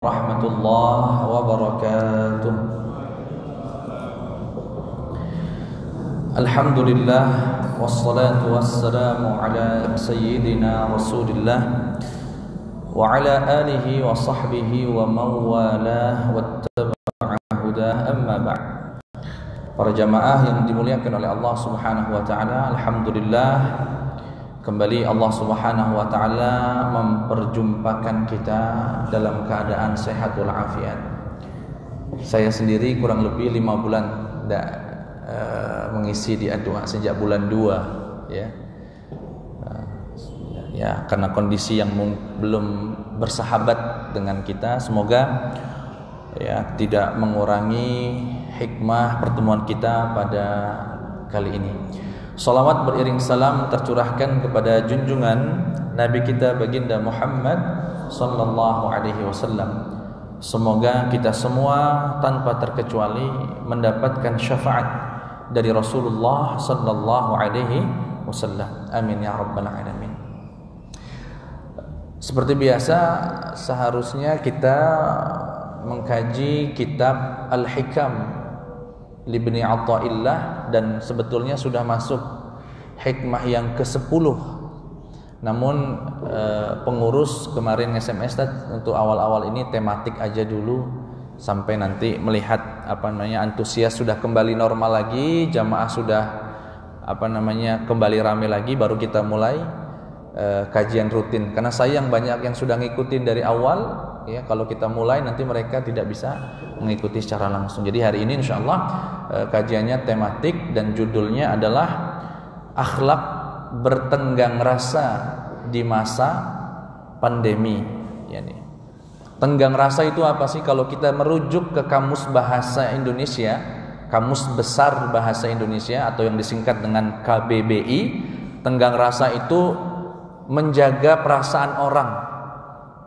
Warahmatullahi wabarakatuh. Alhamdulillah wassalatu wassalamu ala sayyidina Rasulillah wa ala alihi wa sahbihi wa mawalah wattaba'a hudah, amma ba'd. Para jamaah yang dimuliakan oleh Allah Subhanahu wa taala, alhamdulillah kembali Allah Subhanahu wa taala memperjumpakan kita dalam keadaan sehat walafiat. Saya sendiri kurang lebih 5 bulan tidak mengisi di A2 sejak bulan 2 ya. Ya, karena kondisi yang belum bersahabat dengan kita. Semoga ya tidak mengurangi hikmah pertemuan kita pada kali ini. Salawat beriring salam tercurahkan kepada junjungan Nabi kita baginda Muhammad sallallahu alaihi wasallam. Semoga kita semua tanpa terkecuali mendapatkan syafaat dari Rasulullah sallallahu alaihi wasallam. Amin ya rabbal alamin. Seperti biasa, seharusnya kita mengkaji kitab Al-Hikam Ibni Athaillah, dan sebetulnya sudah masuk hikmah yang ke-10. Namun pengurus kemarin SMS untuk awal-awal ini tematik aja dulu sampai nanti melihat antusias sudah kembali normal lagi, jamaah sudah kembali ramai lagi, baru kita mulai kajian rutin. Karena sayang banyak yang sudah ngikutin dari awal. Ya, kalau kita mulai nanti mereka tidak bisa mengikuti secara langsung. Jadi hari ini insyaallah kajiannya tematik dan judulnya adalah akhlak bertenggang rasa di masa pandemi. Yani, tenggang rasa itu apa sih? Kalau kita merujuk ke kamus bahasa Indonesia, kamus besar bahasa Indonesia atau yang disingkat dengan KBBI, tenggang rasa itu menjaga perasaan orang,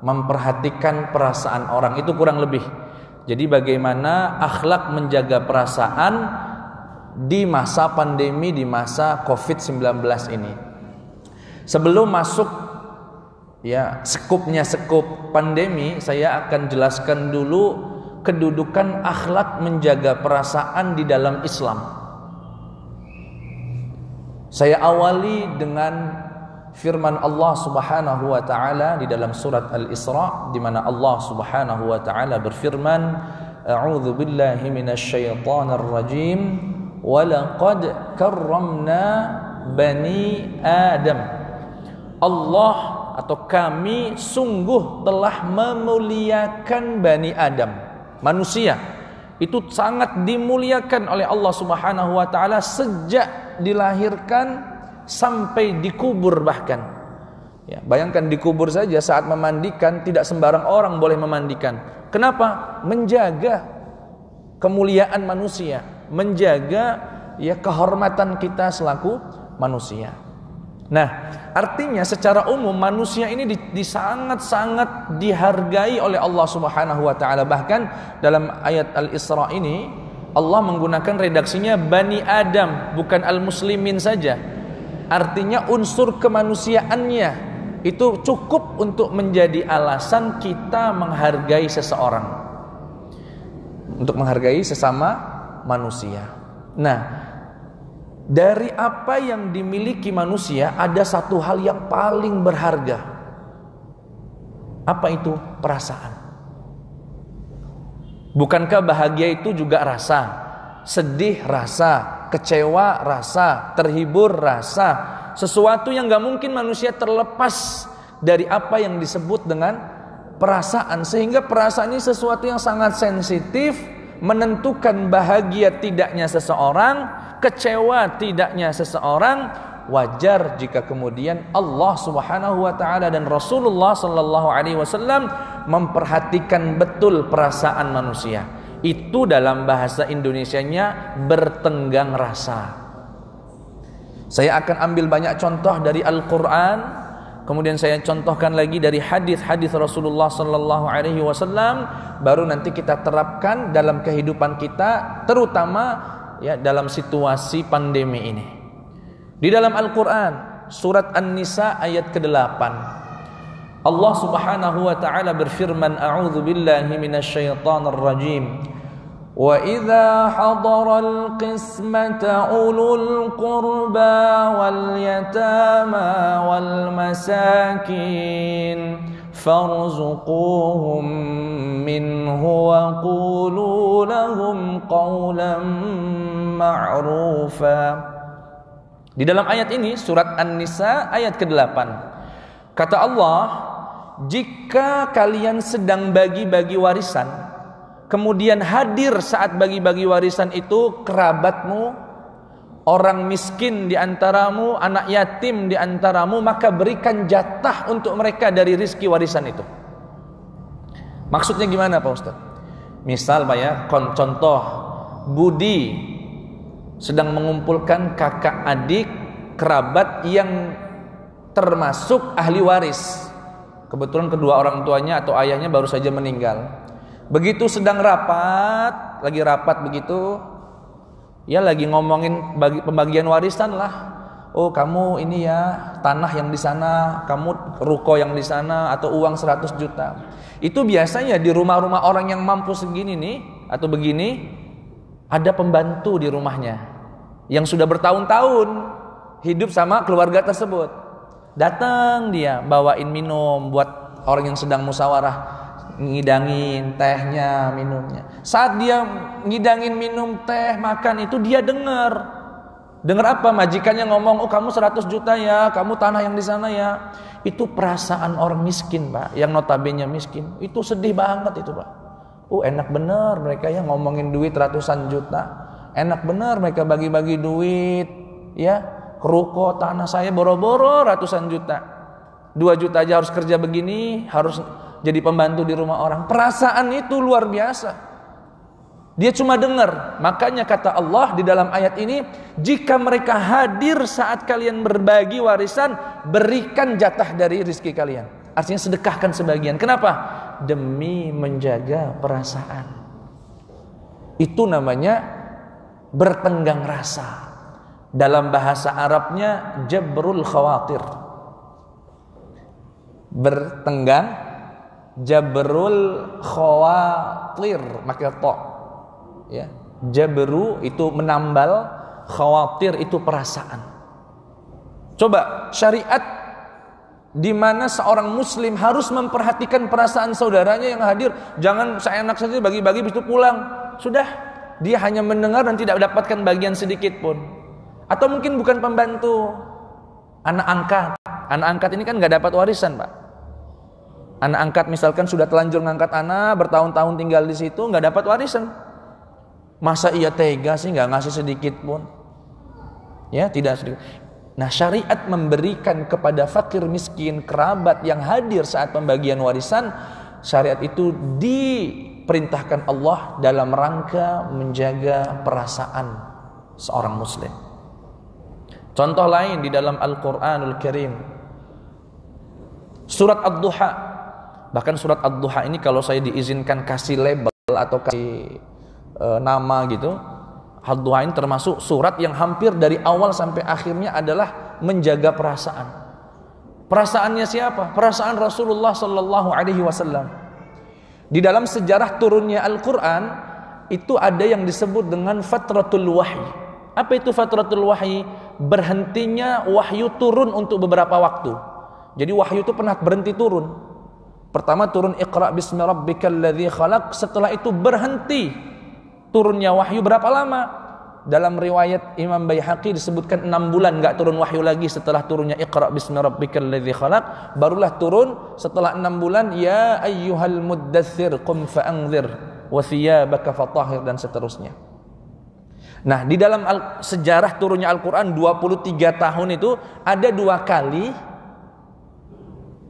memperhatikan perasaan orang, itu kurang lebih. Jadi bagaimana akhlak menjaga perasaan di masa pandemi, di masa COVID-19 ini. Sebelum masuk ya skup pandemi, saya akan jelaskan dulu kedudukan akhlak menjaga perasaan di dalam Islam. Saya awali dengan firman Allah Subhanahu wa taala di dalam surat Al-Isra, di mana Allah Subhanahu wa taala berfirman, a'udzu billahi minasyaitonir rajim, wa laqad karramna bani Adam. Allah atau kami sungguh telah memuliakan bani Adam. Manusia itu sangat dimuliakan oleh Allah Subhanahu wa taala sejak dilahirkan sampai dikubur bahkan. Ya, bayangkan dikubur saja, saat memandikan tidak sembarang orang boleh memandikan. Kenapa? Menjaga kemuliaan manusia, menjaga ya kehormatan kita selaku manusia. Nah, artinya secara umum manusia ini sangat-sangat dihargai oleh Allah Subhanahu wa taala. Bahkan dalam ayat Al-Isra ini Allah menggunakan redaksinya Bani Adam, bukan al-muslimin saja. Artinya unsur kemanusiaannya itu cukup untuk menjadi alasan kita menghargai seseorang, untuk menghargai sesama manusia. Nah, dari apa yang dimiliki manusia ada satu hal yang paling berharga. Apa itu? Perasaan. Bukankah bahagia itu juga rasa? Sedih rasa, kecewa rasa, terhibur rasa. Sesuatu yang gak mungkin manusia terlepas dari apa yang disebut dengan perasaan. Sehingga perasaan ini sesuatu yang sangat sensitif, menentukan bahagia tidaknya seseorang, kecewa tidaknya seseorang. Wajar jika kemudian Allah Subhanahu wa taala dan Rasulullah sallallahu alaihi wasallam memperhatikan betul perasaan manusia. Itu dalam bahasa Indonesianya bertenggang rasa. Saya akan ambil banyak contoh dari Al-Quran, kemudian saya contohkan lagi dari hadis-hadis Rasulullah sallallahu alaihi wasallam, baru nanti kita terapkan dalam kehidupan kita, terutama ya dalam situasi pandemi ini. Di dalam Al-Quran surat An-Nisa ayat ke-8, Allah Subhanahu wa taala berfirman, a'udzu billahi minasyaitonir rajim. Wa idza hadaral qismata ulul qurba wal yatama wal masakin farzuquhum minhu wa qulu lahum qawlan ma'rufa. Di dalam ayat ini surat An-Nisa ayat ke-8 kata Allah, jika kalian sedang bagi-bagi warisan, kemudian hadir saat bagi-bagi warisan itu kerabatmu, orang miskin di antaramu, anak yatim di antaramu, maka berikan jatah untuk mereka dari rizki warisan itu. Maksudnya gimana Pak Ustaz? Misal Pak ya, contoh Budi sedang mengumpulkan kakak adik kerabat yang termasuk ahli waris. Kebetulan kedua orang tuanya atau ayahnya baru saja meninggal. Begitu sedang rapat, lagi rapat begitu, ya lagi ngomongin pembagian warisan lah. Oh kamu ini ya tanah yang di sana, kamu ruko yang di sana, atau uang 100 juta. Itu biasanya di rumah-rumah orang yang mampu segini nih atau begini, ada pembantu di rumahnya yang sudah bertahun-tahun hidup sama keluarga tersebut. Datang dia bawain minum buat orang yang sedang musyawarah, ngidangin tehnya, minumnya. Saat dia ngidangin minum teh, makan itu dia dengar apa? Majikannya ngomong, oh kamu 100 juta ya, kamu tanah yang di sana ya. Itu perasaan orang miskin Pak, yang notabene miskin. Itu sedih banget itu Pak. Enak bener mereka ya ngomongin duit ratusan juta. Enak bener mereka bagi-bagi duit ya, ruko tanah saya boro-boro ratusan juta. 2 juta aja harus kerja begini, harus jadi pembantu di rumah orang. Perasaan itu luar biasa. Dia cuma dengar. Makanya kata Allah di dalam ayat ini, jika mereka hadir saat kalian berbagi warisan, berikan jatah dari rizki kalian. Artinya sedekahkan sebagian. Kenapa? Demi menjaga perasaan. Itu namanya bertenggang rasa. Dalam bahasa Arabnya jabrul khawatir. Bertenggang, jabrul khawatir, maka to. Ya, jabru itu menambal, khawatir itu perasaan. Coba syariat di mana seorang muslim harus memperhatikan perasaan saudaranya yang hadir. Jangan seenak saja bagi-bagi begitu pulang. Sudah, dia hanya mendengar dan tidak mendapatkan bagian sedikit pun. Atau mungkin bukan pembantu, anak angkat. Anak angkat ini kan nggak dapat warisan Pak. Anak angkat misalkan sudah telanjur ngangkat anak, bertahun-tahun tinggal di situ, nggak dapat warisan. Masa ia tega sih nggak ngasih sedikit pun? Ya tidak sedikit. Nah syariat memberikan kepada fakir miskin, kerabat yang hadir saat pembagian warisan, syariat itu diperintahkan Allah dalam rangka menjaga perasaan seorang muslim. Contoh lain di dalam Al-Quranul Karim, surat Ad-Duha. Bahkan surat Ad-Duha ini kalau saya diizinkan kasih label atau kasih nama gitu, Ad-Duha ini termasuk surat yang hampir dari awal sampai akhirnya adalah menjaga perasaan. Perasaannya siapa? Perasaan Rasulullah sallallahu alaihi wasallam. Di dalam sejarah turunnya Al-Qur'an itu ada yang disebut dengan fatratul wahyi. Apa itu fatratul wahyi? Berhentinya wahyu turun untuk beberapa waktu. Jadi wahyu itu pernah berhenti turun. Pertama turun Iqra bismi rabbikal ladzi khalaq, setelah itu berhenti turunnya wahyu. Berapa lama? Dalam riwayat Imam Baihaqi disebutkan 6 bulan enggak turun wahyu lagi setelah turunnya Iqra bismi rabbikal ladzi khalaq. Barulah turun setelah 6 bulan, ya ayyuhal muddatsir qum fa'anzir wa thiyabaka fatahhir, dan seterusnya. Nah, di dalam sejarah turunnya Al-Qur'an 23 tahun itu ada 2 kali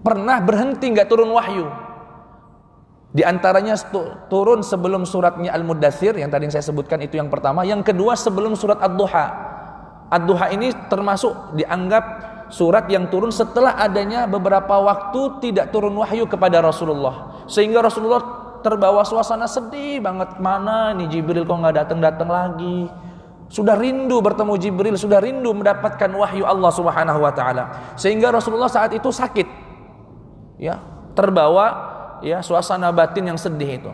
pernah berhenti enggak turun wahyu. Di antaranya turun sebelum suratnya Al-Muddatsir yang tadi saya sebutkan, itu yang pertama. Yang kedua sebelum surat Ad-Duha. Ad-Duha ini termasuk dianggap surat yang turun setelah adanya beberapa waktu tidak turun wahyu kepada Rasulullah, sehingga Rasulullah terbawa suasana sedih banget. Mana nih Jibril kok nggak datang-datang lagi? Sudah rindu bertemu Jibril, sudah rindu mendapatkan wahyu Allah Subhanahu wa taala. Sehingga Rasulullah saat itu sakit. ya, terbawa ya suasana batin yang sedih itu.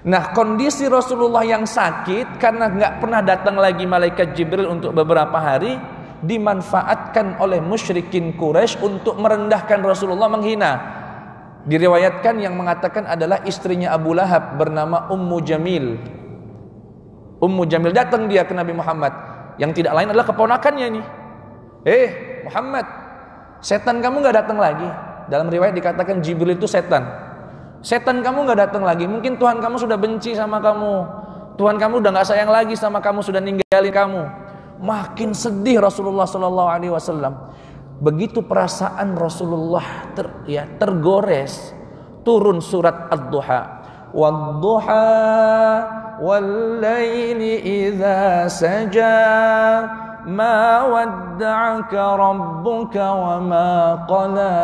Nah, kondisi Rasulullah yang sakit karena nggak pernah datang lagi malaikat Jibril untuk beberapa hari, dimanfaatkan oleh musyrikin Quraisy untuk merendahkan Rasulullah, menghina. Diriwayatkan yang mengatakan adalah istrinya Abu Lahab bernama Ummu Jamil. Ummu Jamil datang dia ke Nabi Muhammad, yang tidak lain adalah keponakannya ini. Muhammad, setan kamu nggak datang lagi. Dalam riwayat dikatakan Jibril itu setan. Setan kamu nggak datang lagi. Mungkin Tuhan kamu sudah benci sama kamu. Tuhan kamu udah nggak sayang lagi sama kamu, sudah ninggalin kamu. Makin sedih Rasulullah Sallallahu Alaihi Wasallam. Begitu perasaan Rasulullah tergores, turun surat Ad-Duha. Wad-duha wal-laili idza saja ma wadda'aka rabbuka wa ma qala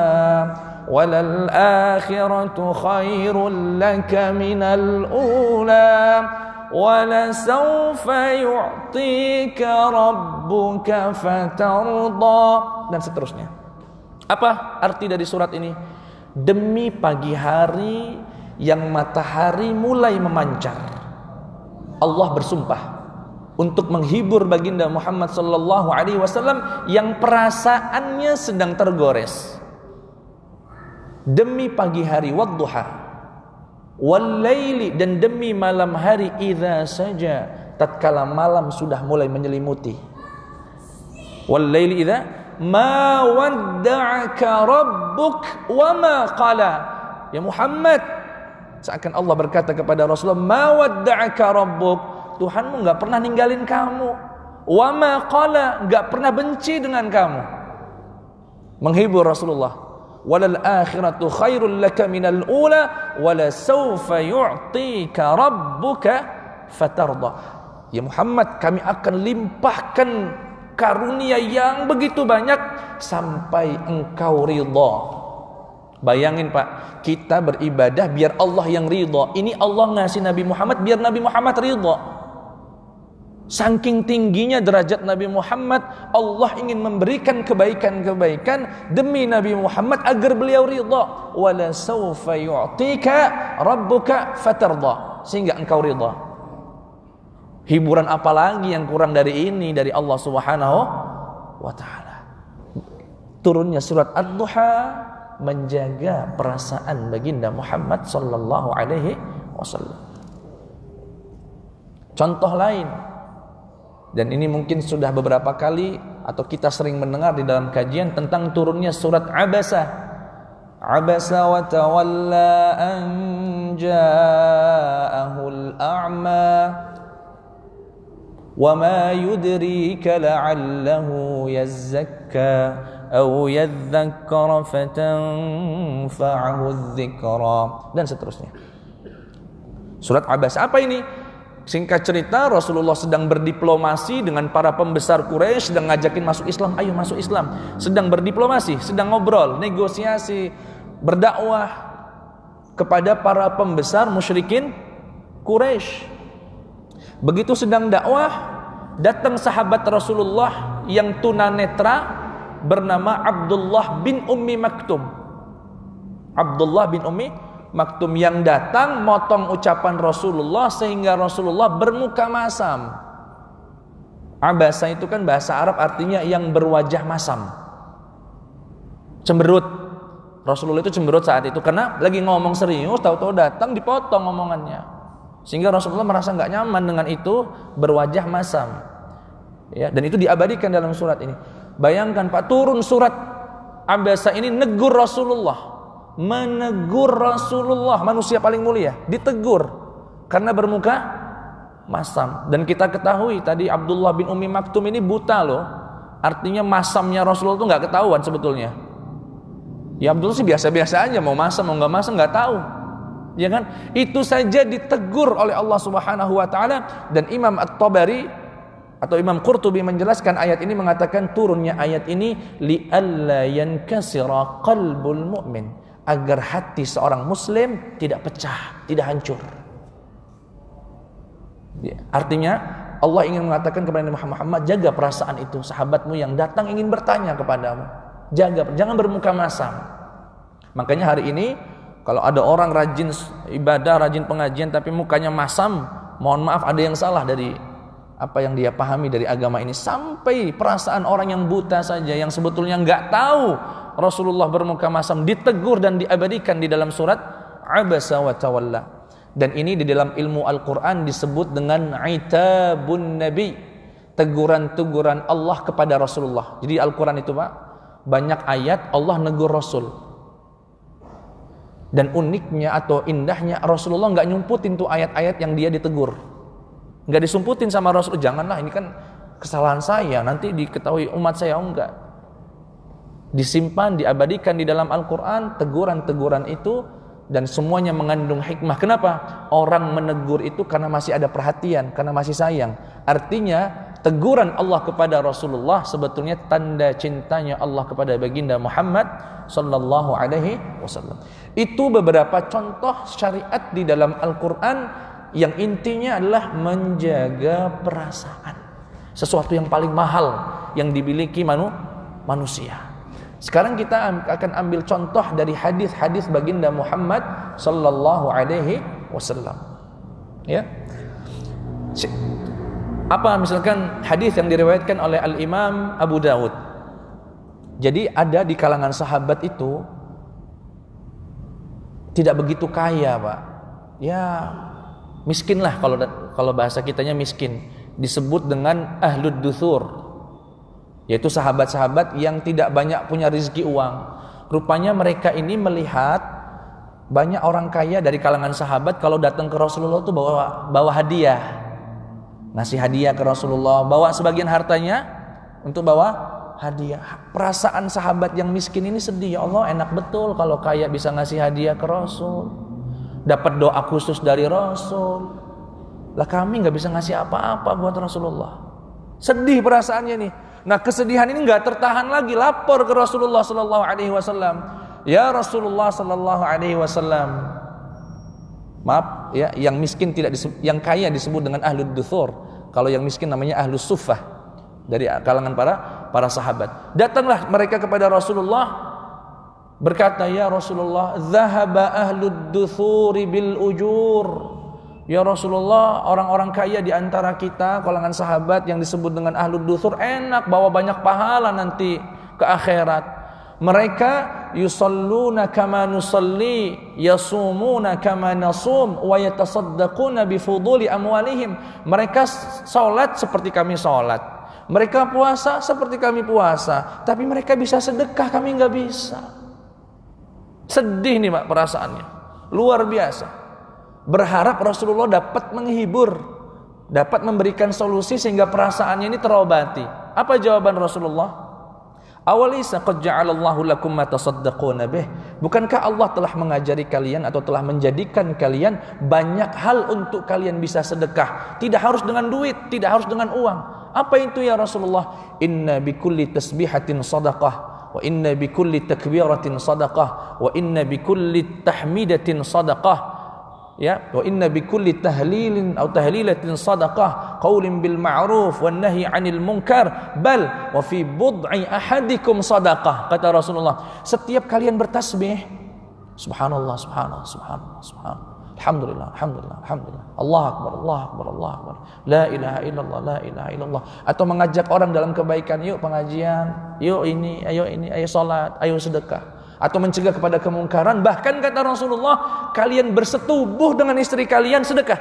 walal akhiratu khairul laka minal ula walasawfa yu'tika rabbuka fatarda, dan seterusnya. Apa arti dari surat ini? Demi pagi hari yang matahari mulai memancar, Allah bersumpah untuk menghibur baginda Muhammad sallallahu alaihi wasallam yang perasaannya sedang tergores. Demi pagi hari, wadduha wal-laili, dan demi malam hari, idza saja, tatkala malam sudah mulai menyelimuti. Wal-laili idza ma wadda'aka rabbuk wa ma qala. Ya Muhammad, seakan Allah berkata kepada Rasulullah, ma wadda'aka rabbuk, Tuhanmu enggak pernah ninggalin kamu. Wa ma qala, enggak pernah benci dengan kamu. Menghibur Rasulullah. Walal akhiratu khairul laka minal ula wala sawfa yu'tika rabbuka fatarda. Ya Muhammad, kami akan limpahkan karunia yang begitu banyak sampai engkau ridha. Bayangin Pak, kita beribadah biar Allah yang ridha. Ini Allah ngasih Nabi Muhammad biar Nabi Muhammad ridha. Saking tingginya derajat Nabi Muhammad, Allah ingin memberikan kebaikan-kebaikan demi Nabi Muhammad agar beliau ridha. Wala sawfa yu'tika rabbuka fatarda, sehingga engkau ridha. Hiburan apa lagi yang kurang dari ini dari Allah Subhanahu wa taala? Turunnya surat Ad-Duha menjaga perasaan baginda Muhammad sallallahu alaihi wasallam. Contoh lain, dan ini mungkin sudah beberapa kali atau kita sering mendengar di dalam kajian tentang turunnya surat Abasa. Abasa wa tawalla an ja'ahul a'ma wa ma yudrika la'allahu yazzakka aw yadhakkara fatanfa'ahu adh-dhikra, dan seterusnya. Surat Abasa apa ini? Singkat cerita, Rasulullah sedang berdiplomasi dengan para pembesar Quraisy, sedang ngajakin masuk Islam, ayo masuk Islam. Sedang berdiplomasi, sedang ngobrol, negosiasi, berdakwah kepada para pembesar musyrikin Quraisy. Begitu sedang dakwah, datang sahabat Rasulullah yang tunanetra bernama Abdullah bin Ummi Maktum. Abdullah bin Ummi Maktum yang datang motong ucapan Rasulullah sehingga Rasulullah bermuka masam. Abasa itu kan bahasa Arab artinya yang berwajah masam, cemberut. Rasulullah itu cemberut saat itu karena lagi ngomong serius, tahu-tahu datang dipotong omongannya, sehingga Rasulullah merasa nggak nyaman dengan itu, berwajah masam. Ya, dan itu diabadikan dalam surat ini. Bayangkan Pak, turun surat Abasa ini negur Rasulullah. Menegur Rasulullah, manusia paling mulia, ditegur karena bermuka masam. Dan kita ketahui tadi Abdullah bin Ummi Maktum ini buta loh. Artinya masamnya Rasulullah itu nggak ketahuan sebetulnya. Ya Abdullah sih biasa-biasa aja, mau masam mau nggak masam nggak tahu, ya kan? Itu saja ditegur oleh Allah Subhanahu Wa Taala. Dan Imam At-Tabari atau Imam Qurtubi menjelaskan ayat ini, mengatakan turunnya ayat ini li'alla yankasira qalbul mu'min, agar hati seorang muslim tidak pecah, tidak hancur. Artinya Allah ingin mengatakan kepada Nabi Muhammad, jaga perasaan itu, sahabatmu yang datang ingin bertanya kepadamu, jaga, jangan bermuka masam. Makanya hari ini kalau ada orang rajin ibadah, rajin pengajian tapi mukanya masam, mohon maaf ada yang salah dari apa yang dia pahami dari agama ini. Sampai perasaan orang yang buta saja, yang sebetulnya nggak tahu Rasulullah bermuka masam, ditegur dan diabadikan di dalam surat Abasa wa Tawalla. Dan ini di dalam ilmu Al-Quran disebut dengan Itabun Nabi, teguran-teguran Allah kepada Rasulullah. Jadi Al-Quran itu Pak, banyak ayat Allah negur Rasul. Dan uniknya atau indahnya, Rasulullah nggak nyumputin tuh ayat-ayat yang dia ditegur, nggak disumputin sama Rasul. Janganlah, ini kan kesalahan saya, nanti diketahui umat saya. Enggak, disimpan, diabadikan di dalam Al-Quran teguran-teguran itu. Dan semuanya mengandung hikmah. Kenapa? Orang menegur itu karena masih ada perhatian, karena masih sayang. Artinya teguran Allah kepada Rasulullah sebetulnya tanda cintanya Allah kepada baginda Muhammad sallallahu alaihi wasallam. Itu beberapa contoh syariat di dalam Al-Quran yang intinya adalah menjaga perasaan. Sesuatu yang paling mahal yang dimiliki manusia. Sekarang kita akan ambil contoh dari hadis-hadis baginda Muhammad sallallahu alaihi wasallam. Ya. Apa misalkan hadis yang diriwayatkan oleh Al-Imam Abu Dawud. Jadi ada di kalangan sahabat itu tidak begitu kaya, Pak. Ya, miskin lah kalau bahasa kitanya miskin. Disebut dengan ahlud duthur, yaitu sahabat-sahabat yang tidak banyak punya rezeki uang. Rupanya mereka ini melihat banyak orang kaya dari kalangan sahabat kalau datang ke Rasulullah itu bawa hadiah, ngasih hadiah ke Rasulullah, bawa sebagian hartanya untuk bawa hadiah. Perasaan sahabat yang miskin ini sedih, ya Allah enak betul kalau kaya bisa ngasih hadiah ke Rasul, dapat doa khusus dari Rasul. Lah kami nggak bisa ngasih apa-apa buat Rasulullah. Sedih perasaannya nih. Nah, kesedihan ini nggak tertahan lagi, lapor ke Rasulullah sallallahu alaihi wasallam. Ya Rasulullah sallallahu alaihi wasallam. Maaf ya, yang miskin tidak disebut, yang kaya disebut dengan ahlud duthur. Kalau yang miskin namanya ahlus suffah, dari kalangan para sahabat. Datanglah mereka kepada Rasulullah berkata, "Ya Rasulullah, dzahaba ahlud duthuri bil ujur." Ya Rasulullah, orang-orang kaya di antara kita, kalangan sahabat yang disebut dengan ahlud duthur, enak bawa banyak pahala nanti ke akhirat. Mereka yusalluna kama nusalli, yasumuna kama nasum, wa yatasaddaquna bifuduli amwalihim. Mereka salat seperti kami salat, mereka puasa seperti kami puasa, tapi mereka bisa sedekah, kami nggak bisa. Sedih nih Pak perasaannya, luar biasa. Berharap Rasulullah dapat menghibur, dapat memberikan solusi sehingga perasaannya ini terobati. Apa jawaban Rasulullah? Awalisa qad ja'alallahu lakum ma tasaddaquna bih. Bukankah Allah telah mengajari kalian atau telah menjadikan kalian banyak hal untuk kalian bisa sedekah? Tidak harus dengan duit, tidak harus dengan uang. Apa itu ya Rasulullah? Inna bikulli tasbihatin sadaqah, wa inna bikulli takbiratin sadaqah, wa inna bikulli tahmidatin sadaqah. Ya, wa inna bikulli tahlilin atau tahlilatin sadaqah, qaulin bil ma'ruf wan nahyi 'anil munkar, bal wa fi bud'i ahadikum sadaqah. Kata Rasulullah, setiap kalian bertasbih, subhanallah, subhanallah, subhanallah, subhanallah, alhamdulillah, alhamdulillah, alhamdulillah, Allah akbar, Allah akbar, Allah akbar, la ilaha illallah, la ilaha illallah, atau mengajak orang dalam kebaikan, yuk pengajian, yuk ini, ayo salat, ayo sedekah, atau mencegah kepada kemungkaran. Bahkan kata Rasulullah, kalian bersetubuh dengan istri kalian, sedekah.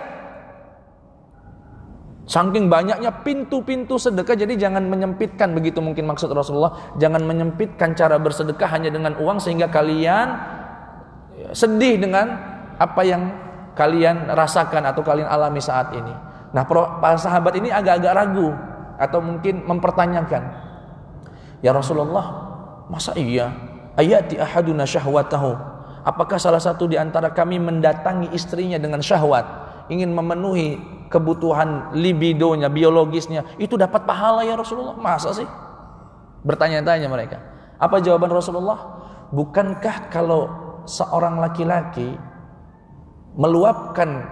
Saking banyaknya pintu-pintu sedekah, jadi jangan menyempitkan, begitu mungkin maksud Rasulullah, jangan menyempitkan cara bersedekah hanya dengan uang sehingga kalian sedih dengan apa yang kalian rasakan atau kalian alami saat ini. Nah, para sahabat ini agak-agak ragu atau mungkin mempertanyakan, ya Rasulullah, masa iya ayati ahaduna syahwatahu, apakah salah satu di antara kami mendatangi istrinya dengan syahwat, ingin memenuhi kebutuhan libidonya, biologisnya, itu dapat pahala ya Rasulullah? Masa sih? Bertanya-tanya mereka. Apa jawaban Rasulullah? Bukankah kalau seorang laki-laki meluapkan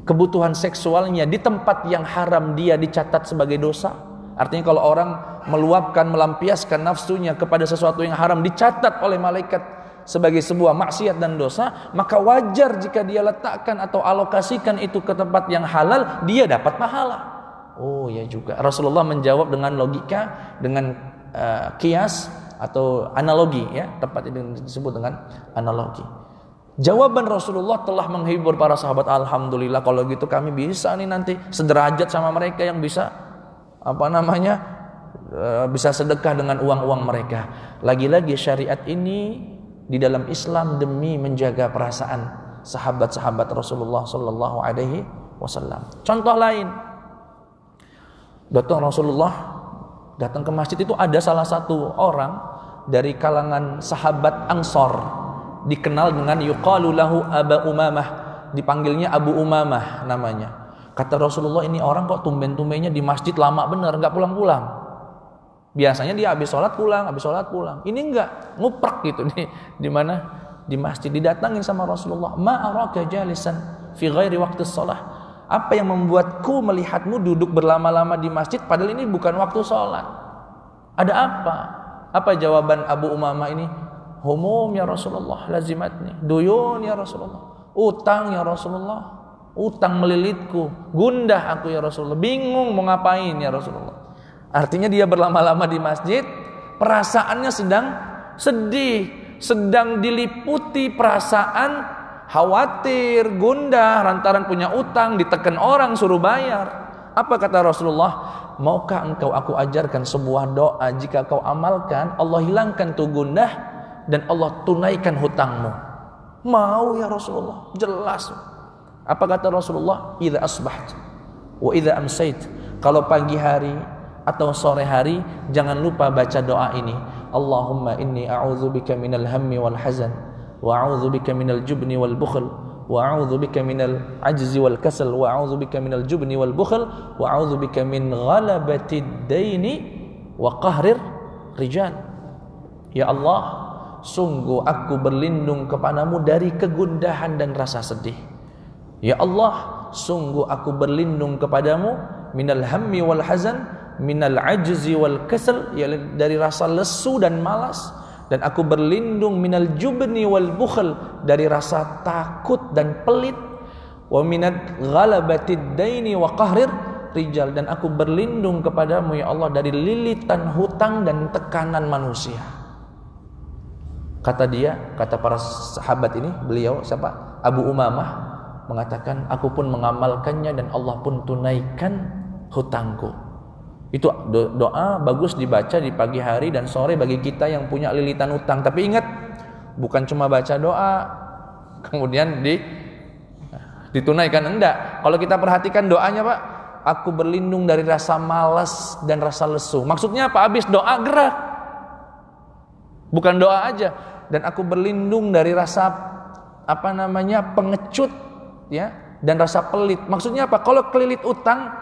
kebutuhan seksualnya di tempat yang haram dia dicatat sebagai dosa? Artinya kalau orang meluapkan, melampiaskan nafsunya kepada sesuatu yang haram, dicatat oleh malaikat sebagai sebuah maksiat dan dosa, maka wajar jika dia letakkan atau alokasikan itu ke tempat yang halal, dia dapat pahala. Oh ya juga. Rasulullah menjawab dengan logika, dengan kias atau analogi, ya, tempat ini disebut dengan analogi. Jawaban Rasulullah telah menghibur para sahabat. Alhamdulillah, kalau gitu kami bisa nih nanti sederajat sama mereka yang bisa bisa sedekah dengan uang-uang mereka. Lagi-lagi syariat ini di dalam Islam demi menjaga perasaan sahabat-sahabat Rasulullah sallallahu alaihi wasallam. Contoh lain, Rasulullah datang ke masjid, itu ada salah satu orang dari kalangan sahabat Ansor, dikenal dengan yuqalu lahu Aba Umamah, dipanggilnya Abu Umamah namanya. Kata Rasulullah, ini orang kok tumben-tumbennya di masjid lama bener, nggak pulang-pulang. Biasanya dia habis sholat pulang. Ini enggak, nguprek gitu di mana? Di masjid. Didatangin sama Rasulullah. Ma araka jalisan fi ghairi waqti shalah. Apa yang membuatku melihatmu duduk berlama-lama di masjid padahal ini bukan waktu sholat? Ada apa? Apa jawaban Abu Umamah ini? Humum ya Rasulullah, lazimatni. Duyun ya Rasulullah. Utang ya Rasulullah. Utang melilitku. Gundah aku ya Rasulullah. Bingung mau ngapain ya Rasulullah. Artinya dia berlama-lama di masjid, perasaannya sedang sedih, sedang diliputi perasaan khawatir, gundah, lantaran punya utang, ditekan orang, suruh bayar. Apa kata Rasulullah? Maukah engkau aku ajarkan sebuah doa, jika kau amalkan, Allah hilangkan tuh gundah dan Allah tunaikan hutangmu? Mau ya Rasulullah? Jelas. Apa kata Rasulullah? Idza asbaht wa idza amsait. Kalau pagi hari atau sore hari, jangan lupa baca doa ini. Allahumma inni a'udzubika minal hammi wal hazan, wa a'udzubika minal jubni wal bukhl, wa a'udzubika minal ajzi wal kasal, wa a'udzubika minal jubni wal bukhl, wa a'udzubika min ghalabatid daini wa qahrir rijal. Ya Allah, sungguh aku berlindung kepadamu dari kegundahan dan rasa sedih. Ya Allah, sungguh aku berlindung kepadamu minal hammi wal hazan, minal ajzi wal kasal, dari rasa lesu dan malas, dan aku berlindung minal jubni wal bukhl, dari rasa takut dan pelit, wa minal ghalabatid daini wa qahrir rijal, dan aku berlindung kepadamu ya Allah dari lilitan hutang dan tekanan manusia. Kata para sahabat ini, beliau siapa? Abu Umamah mengatakan, aku pun mengamalkannya dan Allah pun tunaikan hutangku. Itu doa bagus dibaca di pagi hari dan sore bagi kita yang punya lilitan hutang. Tapi ingat, bukan cuma baca doa kemudian ditunaikan, enggak. Kalau kita perhatikan doanya, Pak, aku berlindung dari rasa malas dan rasa lesu. Maksudnya apa? Habis doa gerak. Bukan doa aja. Dan aku berlindung dari rasa pengecut, ya, dan rasa pelit. Maksudnya apa? Kalau kelilit utang,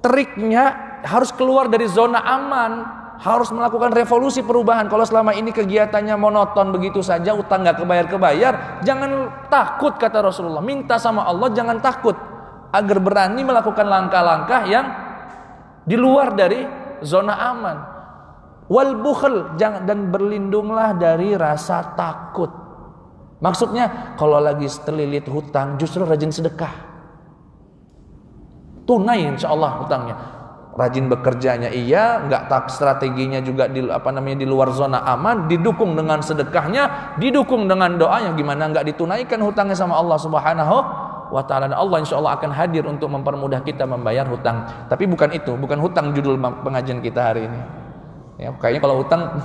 triknya harus keluar dari zona aman, harus melakukan revolusi perubahan. Kalau selama ini kegiatannya monoton begitu saja, utang nggak kebayar, jangan takut, kata Rasulullah. Minta sama Allah jangan takut, agar berani melakukan langkah-langkah yang di luar dari zona aman. Wal bukhl, dan berlindunglah dari rasa takut. Maksudnya kalau lagi terlilit hutang, justru rajin sedekah. Tunai insya Allah hutangnya. Rajin bekerjanya iya, nggak strateginya juga di luar zona aman, didukung dengan sedekahnya, didukung dengan doanya, gimana nggak ditunaikan hutangnya sama Allah Subhanahu wa ta'ala. Dan Allah insya Allah akan hadir untuk mempermudah kita membayar hutang. Tapi bukan itu, bukan hutang judul pengajian kita hari ini. Ya, kayaknya kalau hutang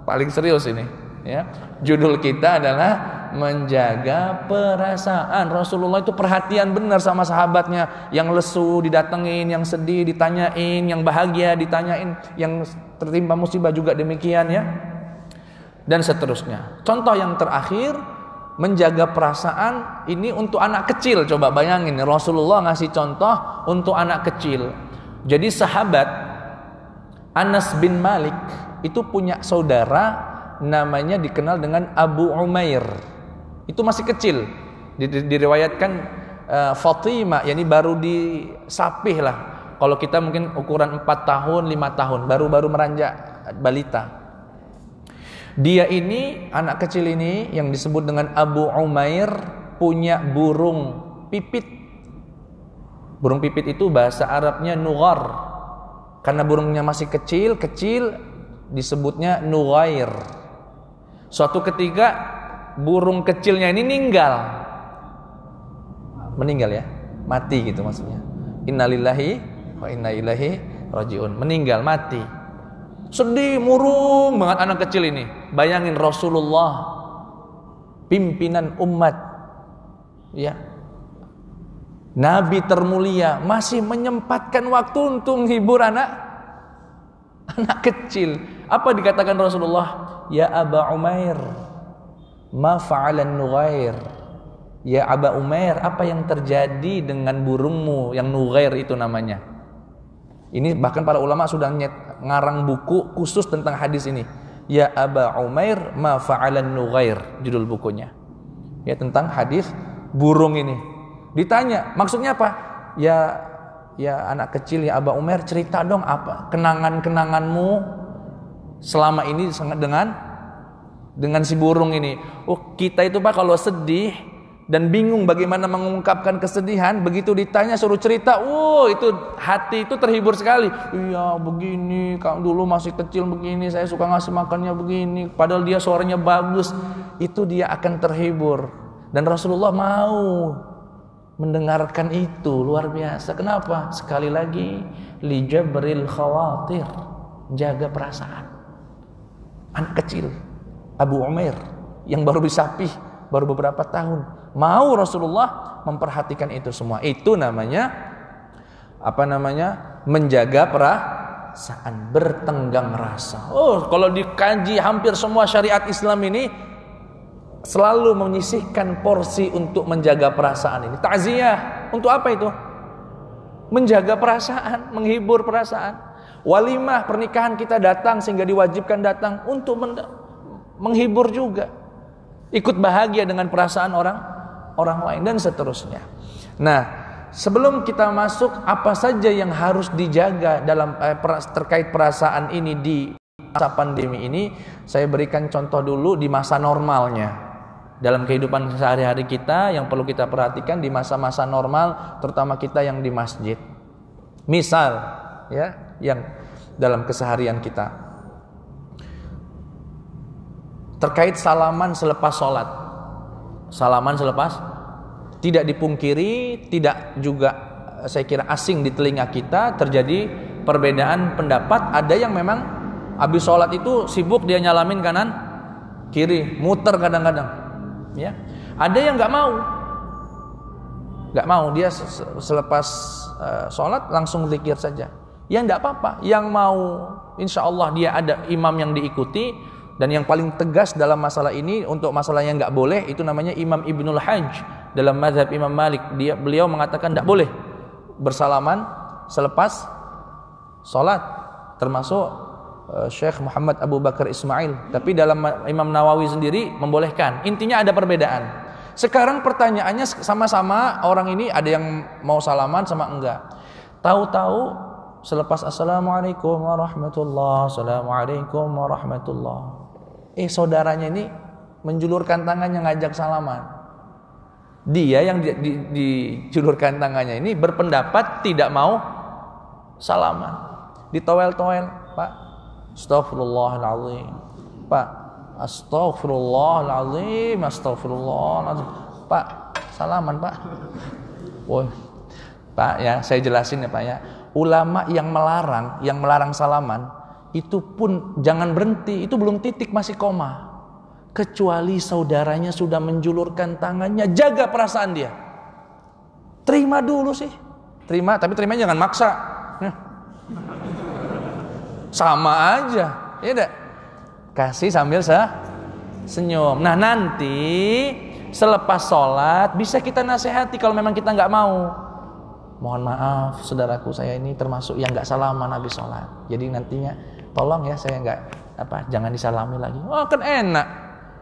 paling serius ini. Ya, judul kita adalah menjaga perasaan. Rasulullah itu perhatian benar sama sahabatnya, yang lesu didatengin, yang sedih ditanyain, yang bahagia ditanyain, yang tertimpa musibah juga demikian, ya, dan seterusnya. Contoh yang terakhir, menjaga perasaan ini untuk anak kecil. Coba bayangin, Rasulullah ngasih contoh untuk anak kecil. Jadi sahabat Anas bin Malik itu punya saudara namanya dikenal dengan Abu Umair. Itu masih kecil. Diriwayatkan Fatimah, yakni baru disapih lah, Kalau kita mungkin ukuran 4 tahun, 5 tahun, baru meranjak balita. Dia ini, anak kecil ini yang disebut dengan Abu Umair, punya burung pipit. Burung pipit itu bahasa Arabnya nughar. Karena burungnya masih kecil disebutnya nughair. Suatu ketika burung kecilnya ini meninggal ya, mati gitu maksudnya. Innalillahi wa inna ilaihi rajiun. Meninggal, mati. Sedih, murung banget anak kecil ini. Bayangin Rasulullah, pimpinan umat, ya, Nabi termulia, masih menyempatkan waktu untuk menghibur anak kecil. Apa dikatakan Rasulullah? Ya Aba Umair, ma fa'alan nughair. Ya Aba Umair, apa yang terjadi dengan burungmu yang nughair itu namanya? Ini bahkan para ulama sudah ngarang buku khusus tentang hadis ini. Ya Aba Umair, ma fa'alan nughair, judul bukunya. Ya, tentang hadis burung ini. Ditanya, maksudnya apa? Ya anak kecil, ya Aba Umair, cerita dong apa kenangan-kenanganmu selama ini dengan si burung ini. Oh, kita itu Pak kalau sedih dan bingung bagaimana mengungkapkan kesedihan, begitu ditanya suruh cerita, itu hati itu terhibur sekali. Iya begini, kalau dulu masih kecil begini, saya suka ngasih makannya begini, padahal dia suaranya bagus, itu dia akan terhibur. Dan Rasulullah mau mendengarkan itu, luar biasa. Kenapa? Sekali lagi, lijabril khawatir, jaga perasaan. Anak kecil Abu Umair yang baru disapih, baru beberapa tahun, mau Rasulullah memperhatikan itu semua. Itu namanya menjaga perasaan, bertenggang rasa. Kalau dikaji hampir semua syariat Islam ini selalu menyisihkan porsi untuk menjaga perasaan ini. Takziah, untuk apa itu? Menjaga perasaan, menghibur perasaan. Walimah pernikahan kita datang sehingga diwajibkan datang untuk menghibur juga. Ikut bahagia dengan perasaan orang lain dan seterusnya. Nah, sebelum kita masuk apa saja yang harus dijaga dalam terkait perasaan ini di masa pandemi ini, saya berikan contoh dulu di masa normalnya. Dalam kehidupan sehari-hari kita yang perlu kita perhatikan di masa-masa normal, terutama kita yang di masjid. Misal, ya, yang dalam keseharian kita terkait salaman selepas sholat. Salaman selepas, tidak dipungkiri, tidak juga saya kira asing di telinga kita, terjadi perbedaan pendapat. Ada yang memang habis sholat itu sibuk dia nyalamin kanan kiri, muter kadang-kadang. Ya, ada yang nggak mau dia selepas sholat langsung zikir saja. Ya nggak apa-apa. Yang mau, insya Allah dia ada imam yang diikuti. Dan yang paling tegas dalam masalah ini, untuk masalah yang nggak boleh, itu namanya Imam Ibnul Hajj dalam mazhab Imam Malik. Beliau mengatakan nggak boleh bersalaman selepas sholat, termasuk Syekh Muhammad Abu Bakar Ismail. Tapi dalam Imam Nawawi sendiri membolehkan. Intinya ada perbedaan. Sekarang pertanyaannya sama-sama orang ini ada yang mau salaman sama enggak. Tahu-tahu selepas Assalamualaikum warahmatullah, Assalamualaikum warahmatullah, saudaranya ini menjulurkan tangannya ngajak salaman. Dia yang dijulurkan tangannya ini berpendapat tidak mau salaman. Ditowel-towel, Pak, Astaghfirullahaladzim, Pak, Astaghfirullahaladzim, Astaghfirullahaladzim, Pak, salaman Pak. Woi, Pak ya, saya jelasin ya Pak ya. Ulama yang melarang salaman, itu pun jangan berhenti, itu belum titik, masih koma. Kecuali saudaranya sudah menjulurkan tangannya, jaga perasaan dia. Terima dulu sih. Tapi terimanya jangan maksa. Sama aja, ya enggak? Kasih sambil senyum. Nah, nanti selepas sholat bisa kita nasihati kalau memang kita nggak mau. Mohon maaf, saudaraku, saya ini termasuk yang nggak salaman habis sholat. Jadi nantinya tolong ya, saya jangan disalami lagi. Kan enak.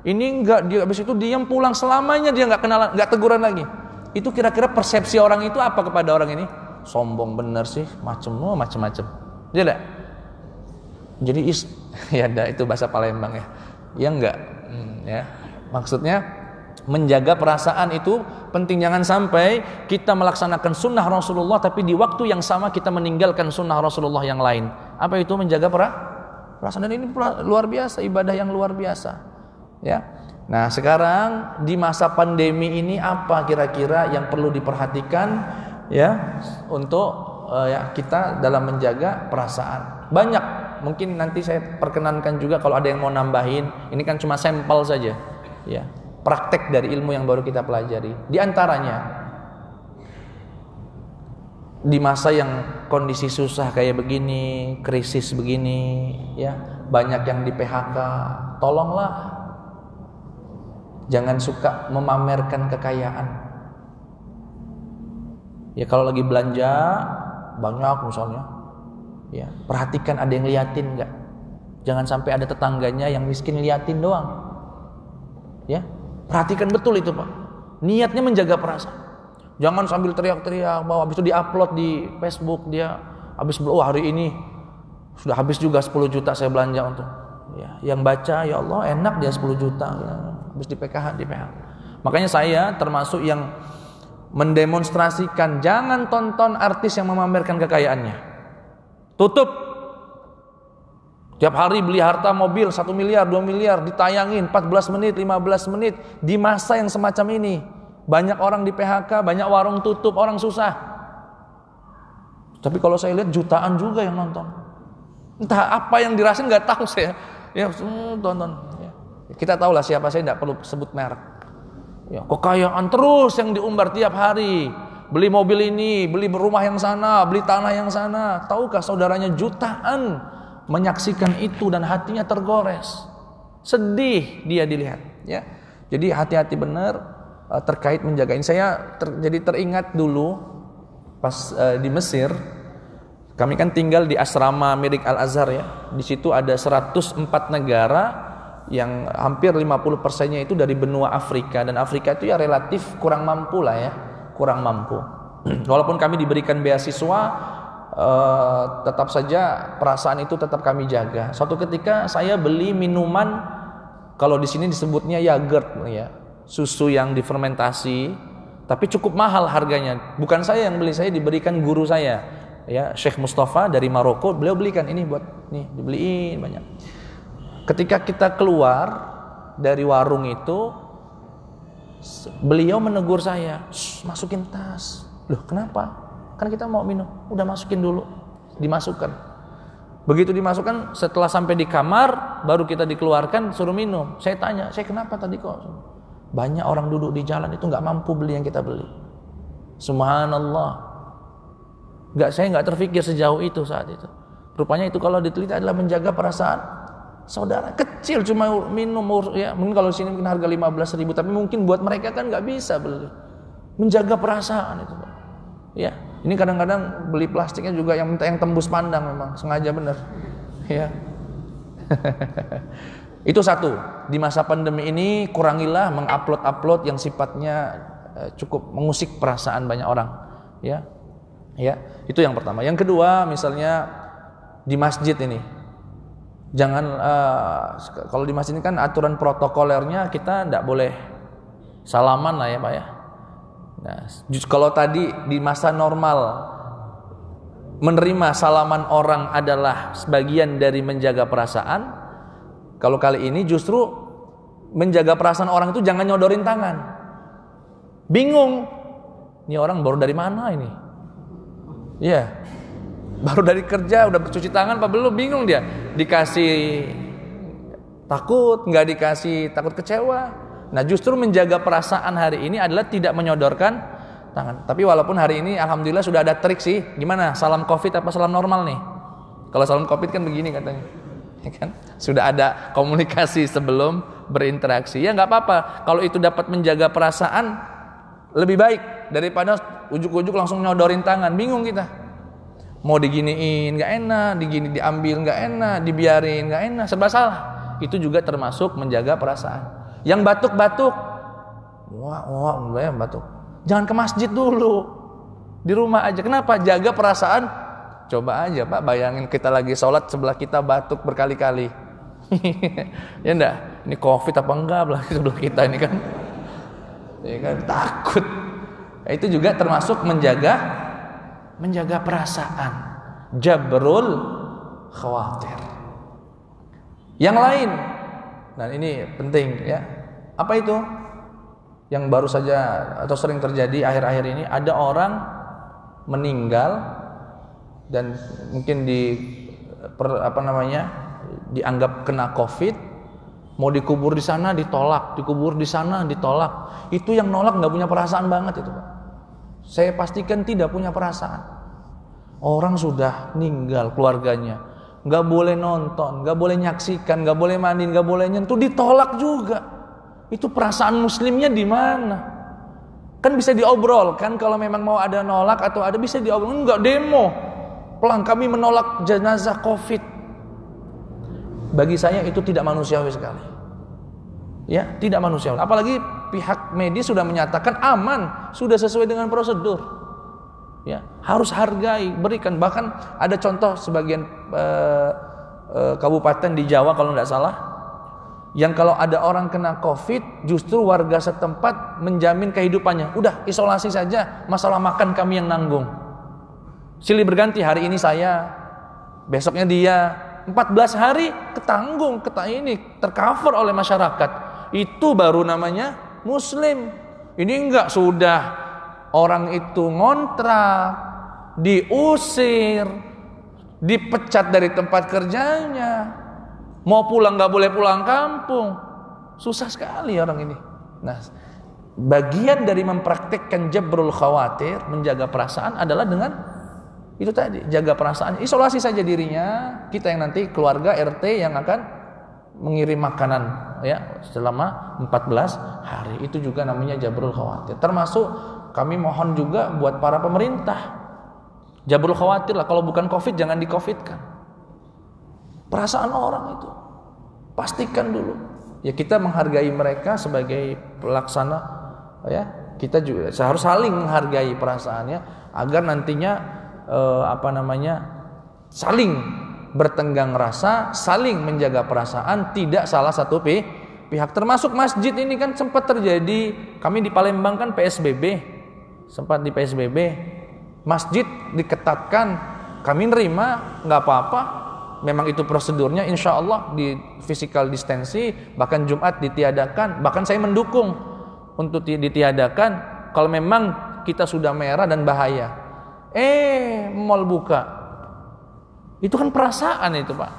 Ini enggak, dia habis itu diam pulang selamanya dia nggak kenalan, nggak teguran lagi. Itu kira-kira persepsi orang itu apa kepada orang ini? sombong bener sih, macem-macem. Iya enggak? Jadi ya itu bahasa Palembang ya. Ya enggak. Ya. Maksudnya menjaga perasaan itu penting, jangan sampai kita melaksanakan sunnah Rasulullah tapi di waktu yang sama kita meninggalkan sunnah Rasulullah yang lain. Apa itu menjaga perasaan? Dan ini luar biasa, ibadah yang luar biasa. Ya. Nah, sekarang di masa pandemi ini apa kira-kira yang perlu diperhatikan ya untuk kita dalam menjaga perasaan? Banyak. Mungkin nanti saya perkenankan juga kalau ada yang mau nambahin. Ini kan cuma sampel saja. Ya. Praktek dari ilmu yang baru kita pelajari. Di antaranya di masa yang kondisi susah kayak begini, krisis begini, ya, banyak yang di PHK, tolonglah jangan suka memamerkan kekayaan. Ya, kalau lagi belanja banyak misalnya, ya, perhatikan ada yang liatin enggak. Jangan sampai ada tetangganya yang miskin liatin doang. Ya. Perhatikan betul itu, Pak. Niatnya menjaga perasaan. Jangan sambil teriak-teriak bahwa habis itu diupload di Facebook dia habis hari ini sudah habis juga 10 juta saya belanja untuk. Ya, yang baca ya Allah enak dia 10 juta ya, habis di PKH. Makanya saya termasuk yang mendemonstrasikan jangan tonton artis yang memamerkan kekayaannya. Tutup. Tiap hari beli harta mobil 1 miliar, 2 miliar, ditayangin 14 menit, 15 menit. Di masa yang semacam ini, banyak orang di PHK, banyak warung tutup, orang susah. Tapi kalau saya lihat jutaan juga yang nonton. Entah apa yang dirasain nggak tahu saya. Ya, tonton. Ya. Kita tahulah siapa, saya tidak perlu sebut merek. Ya, kekayaan terus yang diumbar tiap hari. Beli mobil ini, beli rumah yang sana, beli tanah yang sana. Tahukah saudaranya jutaan menyaksikan itu dan hatinya tergores, sedih dia dilihat, ya. Jadi hati-hati benar terkait menjaga ini. Saya jadi teringat dulu pas di Mesir, kami kan tinggal di asrama milik Al Azhar ya. Di situ ada 104 negara yang hampir 50%-nya itu dari benua Afrika, dan Afrika itu ya relatif kurang mampu lah ya, kurang mampu. Walaupun kami diberikan beasiswa, tetap saja perasaan itu tetap kami jaga. Suatu ketika saya beli minuman, kalau di sini disebutnya yogurt ya, susu yang difermentasi, tapi cukup mahal harganya. Bukan saya yang beli, saya diberikan guru saya, ya, Syekh Mustafa dari Maroko. Beliau belikan ini buat nih, dibeliin banyak. Ketika kita keluar dari warung itu, beliau menegur saya, masukin tas. Loh, kenapa? Kan kita mau minum, udah masukin dulu, dimasukkan. Begitu dimasukkan, setelah sampai di kamar, baru kita dikeluarkan, suruh minum. Saya tanya, saya kenapa tadi kok? Banyak orang duduk di jalan itu nggak mampu beli yang kita beli. Subhanallah. Saya nggak terfikir sejauh itu saat itu. Rupanya itu kalau diteliti adalah menjaga perasaan saudara kecil, cuma minum ya. Mungkin kalau sini mungkin harga 15.000, tapi mungkin buat mereka kan nggak bisa beli. Menjaga perasaan itu, Pak. Ya. Ini kadang-kadang beli plastiknya juga yang tembus pandang, memang sengaja bener. Ya. Itu satu. Di masa pandemi ini kurangilah mengupload yang sifatnya cukup mengusik perasaan banyak orang. Ya. Ya, itu yang pertama. Yang kedua, misalnya di masjid ini. Jangan kalau di masjid ini kan aturan protokolernya kita tidak boleh salaman lah ya, Pak ya. Nah, kalau tadi di masa normal menerima salaman orang adalah sebagian dari menjaga perasaan, kalau kali ini justru menjaga perasaan orang itu jangan nyodorin tangan. Bingung, ini orang baru dari mana ini? Ya, baru dari kerja, udah bercuci tangan apa belum? Bingung dia. Dikasih takut, nggak dikasih takut kecewa. Nah, justru menjaga perasaan hari ini adalah tidak menyodorkan tangan. Tapi walaupun hari ini alhamdulillah sudah ada trik sih. Gimana? Salam Covid apa salam normal nih? Kalau salam Covid kan begini katanya. Ya kan? Sudah ada komunikasi sebelum berinteraksi. Ya nggak apa-apa. Kalau itu dapat menjaga perasaan lebih baik daripada ujuk-ujuk langsung nyodorin tangan. Bingung kita. Mau diginiin nggak enak, diambil nggak enak, dibiarin nggak enak, serba salah. Itu juga termasuk menjaga perasaan. Yang batuk-batuk, wah, batuk. Jangan ke masjid dulu. Di rumah aja. Kenapa? Jaga perasaan. Coba aja Pak, bayangin kita lagi sholat, sebelah kita batuk berkali-kali. Ya enggak? Ini COVID apa enggak sebelah kita ini kan? Ya kan, takut. Itu juga termasuk menjaga perasaan. Jabrul khawatir. Yang lain, dan ini penting ya. Apa itu? Yang baru saja atau sering terjadi akhir-akhir ini, ada orang meninggal dan mungkin dianggap kena COVID, mau dikubur di sana ditolak, dikubur di sana ditolak. Itu yang nolak nggak punya perasaan banget itu Pak. Saya pastikan tidak punya perasaan. Orang sudah meninggal keluarganya, nggak boleh nonton, nggak boleh nyaksikan, nggak boleh mandi, nggak boleh nyentuh, ditolak juga. Itu perasaan muslimnya di mana? Kan bisa diobrolkan kalau memang mau ada nolak atau ada, bisa diobrolkan. Enggak, demo. Pelang, kami menolak jenazah COVID. Bagi saya itu tidak manusiawi sekali. Ya, tidak manusiawi. Apalagi pihak medis sudah menyatakan aman, sudah sesuai dengan prosedur. Ya, harus hargai, berikan. Bahkan ada contoh sebagian kabupaten di Jawa kalau tidak salah, yang kalau ada orang kena COVID, justru warga setempat menjamin kehidupannya. Udah, isolasi saja, masalah makan kami yang nanggung. Silih berganti, hari ini saya, besoknya dia. 14 hari ketanggung, tercover oleh masyarakat. Itu baru namanya muslim. Ini enggak, sudah orang itu ngontrak, diusir, dipecat dari tempat kerjanya, mau pulang nggak boleh pulang kampung. Susah sekali orang ini. Nah, bagian dari mempraktikkan jabrul khawatir, menjaga perasaan adalah dengan itu tadi, jaga perasaan. Isolasi saja dirinya, kita yang nanti keluarga RT yang akan mengirim makanan ya selama 14 hari. Itu juga namanya jabrul khawatir. Termasuk kami mohon juga buat para pemerintah, jabrul khawatir lah, kalau bukan COVID jangan di-COVID-kan. Perasaan orang itu pastikan dulu. Ya, kita menghargai mereka sebagai pelaksana ya. Kita juga harus saling menghargai perasaannya agar nantinya saling bertenggang rasa, saling menjaga perasaan, tidak salah satu pihak. Termasuk masjid ini kan sempat terjadi, kami di Palembang kan PSBB, sempat di PSBB, masjid diketatkan, kami nerima, nggak apa-apa, memang itu prosedurnya, insya Allah di physical distancing, bahkan Jumat ditiadakan, bahkan saya mendukung untuk ditiadakan kalau memang kita sudah merah dan bahaya. Mal buka, itu kan perasaan itu Pak.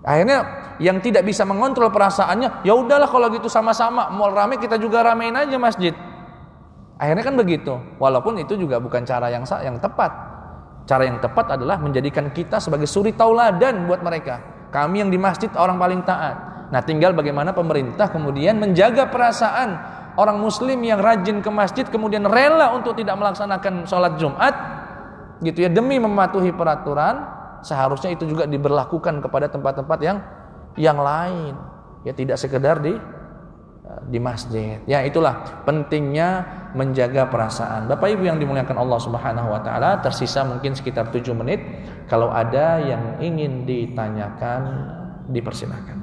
Akhirnya yang tidak bisa mengontrol perasaannya, ya udahlah kalau gitu sama-sama, mal rame kita juga ramein aja masjid. Akhirnya kan begitu. Walaupun itu juga bukan cara yang tepat. Cara yang tepat adalah menjadikan kita sebagai suri tauladan buat mereka. Kami yang di masjid orang paling taat. Nah, tinggal bagaimana pemerintah kemudian menjaga perasaan orang muslim yang rajin ke masjid kemudian rela untuk tidak melaksanakan sholat Jumat gitu ya, demi mematuhi peraturan. Seharusnya itu juga diberlakukan kepada tempat-tempat yang lain ya, tidak sekedar di masjid. Ya, itulah pentingnya menjaga perasaan. Bapak Ibu yang dimuliakan Allah Subhanahu wa taala, tersisa mungkin sekitar 7 menit. Kalau ada yang ingin ditanyakan, dipersilakan.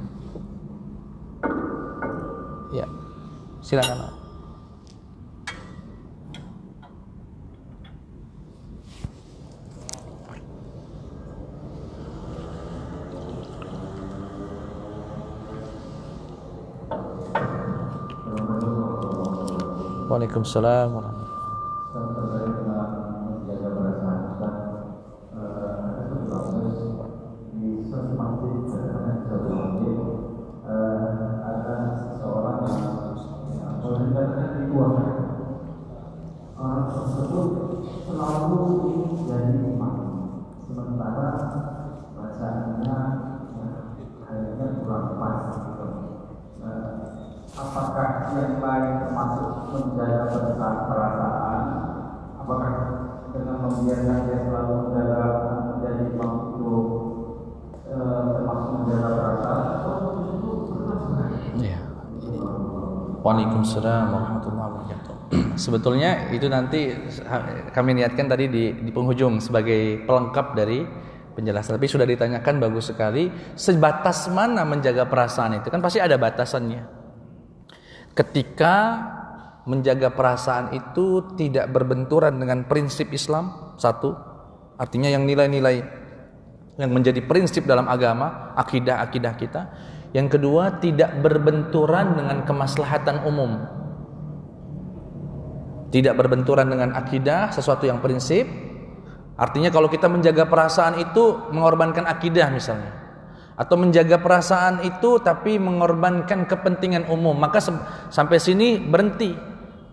Ya. Silakan. Waalaikumsalam warahmatullahi orang tersebut selalu jadi imam, sementara bacaannya kayaknya kurang pas gitu. Apakah yang lain termasuk menjaga perasaan? Apakah dengan membiarkan dia selalu menjadi imam itu termasuk menjaga perasaan atau itu? Waalaikumsalam warahmatullahi wabarakatuh. Sebetulnya itu nanti kami niatkan tadi di penghujung sebagai pelengkap dari penjelasan. Tapi sudah ditanyakan bagus sekali. Sebatas mana menjaga perasaan itu? Kan pasti ada batasannya. Ketika menjaga perasaan itu tidak berbenturan dengan prinsip Islam, satu, artinya yang nilai-nilai yang menjadi prinsip dalam agama, akidah-akidah kita. Yang kedua, tidak berbenturan dengan kemaslahatan umum. Tidak berbenturan dengan akidah, sesuatu yang prinsip. Artinya kalau kita menjaga perasaan itu mengorbankan akidah misalnya, atau menjaga perasaan itu tapi mengorbankan kepentingan umum, maka sampai sini berhenti.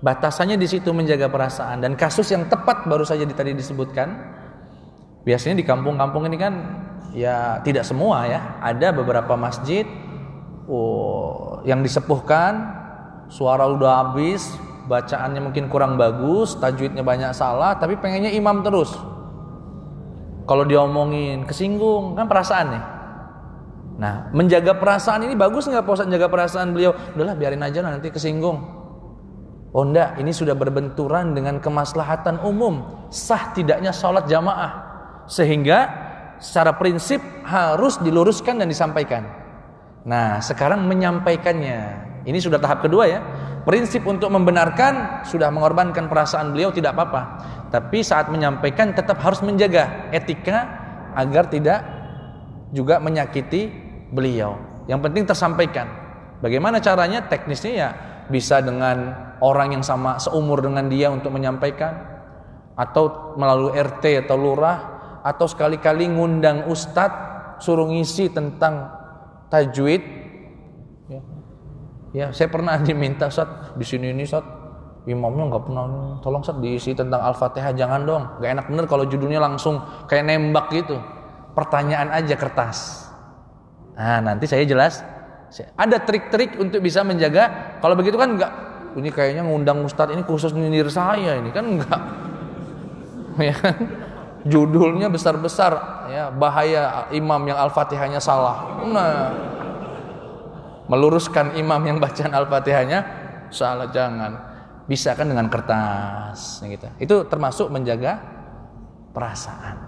Batasannya di situ menjaga perasaan. Dan kasus yang tepat baru saja tadi disebutkan. Biasanya di kampung-kampung ini kan ya tidak semua ya, ada beberapa masjid yang disepuhkan, suara udah habis, bacaannya mungkin kurang bagus, tajwidnya banyak salah, tapi pengennya imam terus. Kalau diomongin kesinggung, kan perasaan nih. Nah, menjaga perasaan ini bagus nggak Pak Ustaz menjaga perasaan beliau? Udahlah biarin aja nanti kesinggung. Oh enggak, ini sudah berbenturan dengan kemaslahatan umum. Sah tidaknya sholat jamaah. Sehingga secara prinsip harus diluruskan dan disampaikan. Nah, sekarang menyampaikannya. Ini sudah tahap kedua ya. Prinsip untuk membenarkan sudah mengorbankan perasaan beliau tidak apa-apa. Tapi saat menyampaikan tetap harus menjaga etika agar tidak juga menyakiti beliau. Yang penting tersampaikan. Bagaimana caranya? Teknisnya ya bisa dengan orang yang sama seumur dengan dia untuk menyampaikan, atau melalui RT atau lurah, atau sekali-kali ngundang ustadz suruh ngisi tentang tajwid. Ya, saya pernah diminta, Ustaz, di sini ini Ustaz, imamnya nggak pernah, tolong Ustaz diisi tentang Al-Fatihah, jangan dong, nggak enak bener kalau judulnya langsung kayak nembak gitu, pertanyaan aja kertas. Nah, nanti saya jelas, ada trik-trik untuk bisa menjaga. Kalau begitu kan nggak, ini kayaknya ngundang Ustaz ini khusus nyindir saya, ini kan nggak, ya kan? Judulnya besar-besar, ya, bahaya imam yang Al-Fatihahnya salah. Nah, meluruskan imam yang bacaan Al-Fatihahnya salah, jangan. Bisa kan dengan kertas gitu. Itu termasuk menjaga perasaan,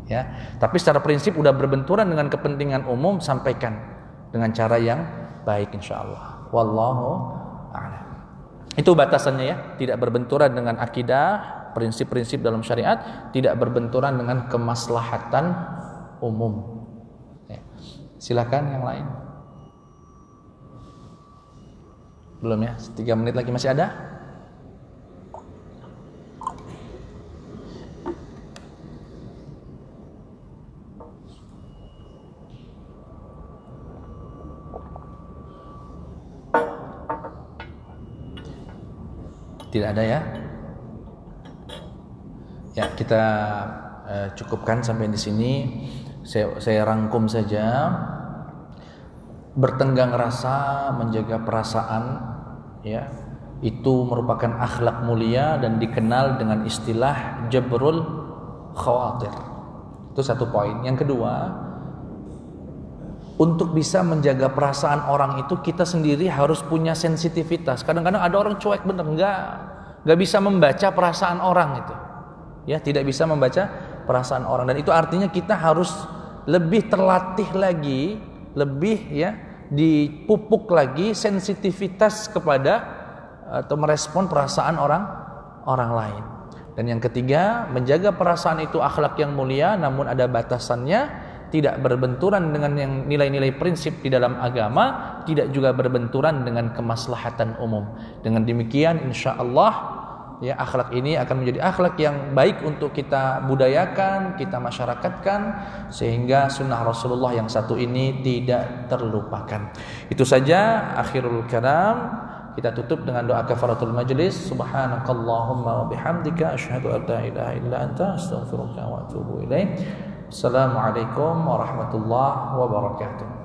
ya. Tapi secara prinsip udah berbenturan dengan kepentingan umum, sampaikan dengan cara yang baik insyaallah. Wallahu a'lam. Itu batasannya ya, tidak berbenturan dengan akidah, prinsip-prinsip dalam syariat, tidak berbenturan dengan kemaslahatan umum. Ya. Silakan yang lain. Belum ya? 3 menit lagi masih ada? Tidak ada ya? Ya, kita cukupkan sampai di sini. Saya rangkum saja. Bertenggang rasa, menjaga perasaan, ya, itu merupakan akhlak mulia dan dikenal dengan istilah jabrul khawatir. Itu satu poin. Yang kedua, untuk bisa menjaga perasaan orang itu kita sendiri harus punya sensitivitas. Kadang-kadang ada orang cuek bener, nggak bisa membaca perasaan orang itu. Ya, tidak bisa membaca perasaan orang, dan itu artinya kita harus lebih terlatih lagi, lebih ya dipupuk lagi sensitivitas kepada atau merespon perasaan orang lain. Dan yang ketiga, menjaga perasaan itu akhlak yang mulia, namun ada batasannya, tidak berbenturan dengan yang nilai-nilai prinsip di dalam agama, tidak juga berbenturan dengan kemaslahatan umum. Dengan demikian insyaallah ya, akhlak ini akan menjadi akhlak yang baik untuk kita budayakan, kita masyarakatkan, sehingga sunnah Rasulullah yang satu ini tidak terlupakan. Itu saja akhirul kalam. Kita tutup dengan doa kafaratul majlis. Subhanakallahumma wa bihamdika asyhadu an la ilaha illa anta astaghfiruka wa atubu ilaik. Assalamualaikum warahmatullahi wabarakatuh.